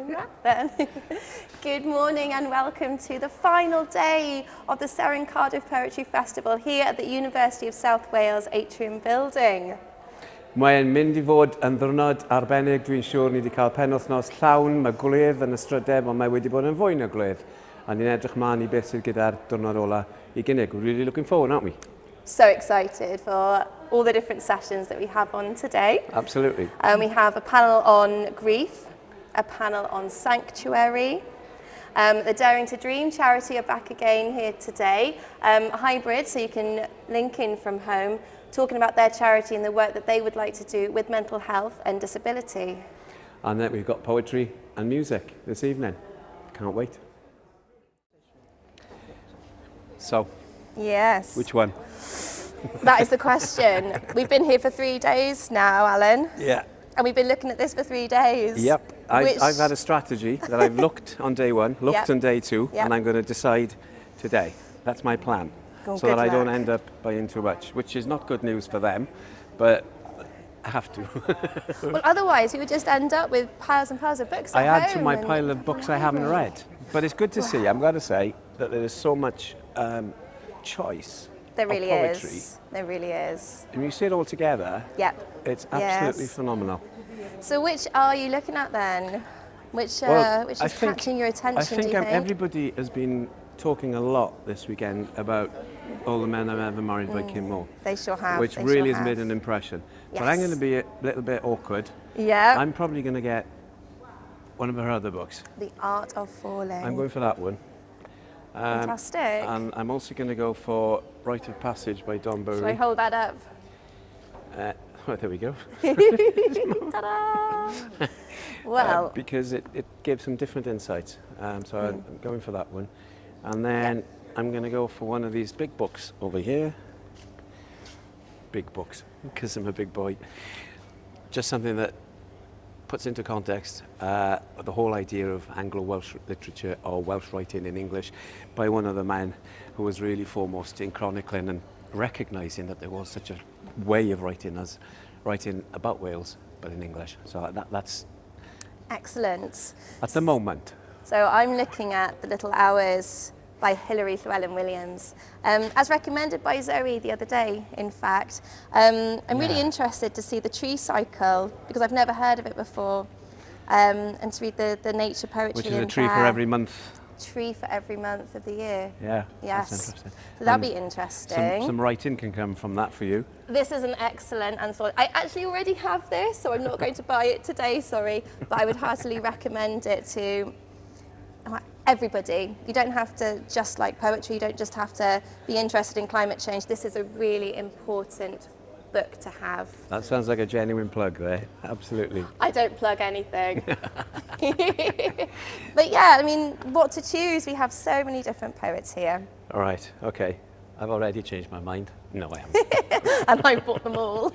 that then. Good morning and welcome to the final day of the Seren Cardiff Poetry Festival here at the University of South Wales Atrium Building. Mae'n mynd I fod yn ddiwrnod arbennig, dwi'n siŵr ni wedi cael penwythnos llawn, mae gwledd yn ystrydeb, ond mae wedi bod yn fwy na gwledd. A ni'n edrych mlaen I beth sydd gyda'r diwrnod ola I gynnig. We're really looking forward, aren't we? So excited for all the different sessions that we have on today. Absolutely. We have a panel on grief, a panel on sanctuary. The Daring to Dream charity are back again here today. Hybrid, so you can link in from home, talking about their charity and the work that they would like to do with mental health and disability. And then we've got poetry and music this evening. Can't wait. So, yes. Which one? That is the question. We've been here for 3 days now, Alan. Yeah. And we've been looking at this for 3 days. Yep. I've had a strategy that I've looked on day one, looked on day two, and I'm going to decide today. That's my plan. So that I don't end up buying too much, which is not good news for them, but I have to. Well, otherwise you would just end up with piles and piles of books at home. I add to my pile of books I haven't read. But it's good to see, I'm going to say, that there is so much choice. There really of poetry. is. There really is. And you see it all together, it's absolutely phenomenal. So which are you looking at then? Which is catching your attention, do you think? Everybody has been talking a lot this weekend about All the Men I've Ever Married by Kim Moore. They sure have. Which really has made an impression. Yes. But I'm going to be a little bit awkward. Yeah. I'm probably going to get one of her other books. The Art of Falling. I'm going for that one. Fantastic. And I'm also going to go for Rite of Passage by Don Burry. Shall I hold that up? Oh, there we go. Ta-da! Well. Because it gives some different insights. So I'm going for that one. And then I'm going to go for one of these big books over here. Big books, because I'm a big boy. Just something that puts into context the whole idea of Anglo-Welsh literature or Welsh writing in English by one of the men who was really foremost in chronicling and recognising that there was such a way of writing as writing about Wales, but in English. So that's excellent. At the moment. So I'm looking at The Little Hours by Hilary Llewellyn Williams, as recommended by Zoe the other day, in fact. I'm really interested to see the tree cycle, because I've never heard of it before, and to read the nature poetry. Which is a tree for every month. Tree for every month of the year. Yeah, yes. That's interesting. So that'll be interesting. Some writing can come from that for you. This is an excellent anthology. I actually already have this, so I'm not going to buy it today, sorry, but I would heartily recommend it to everybody. You don't have to just like poetry, you don't just have to be interested in climate change. This is a really important book to have. That sounds like a genuine plug there, absolutely. I don't plug anything. But yeah, I mean, what to choose? We have so many different poets here. All right, okay. I've already changed my mind. No, I haven't. And I bought them all.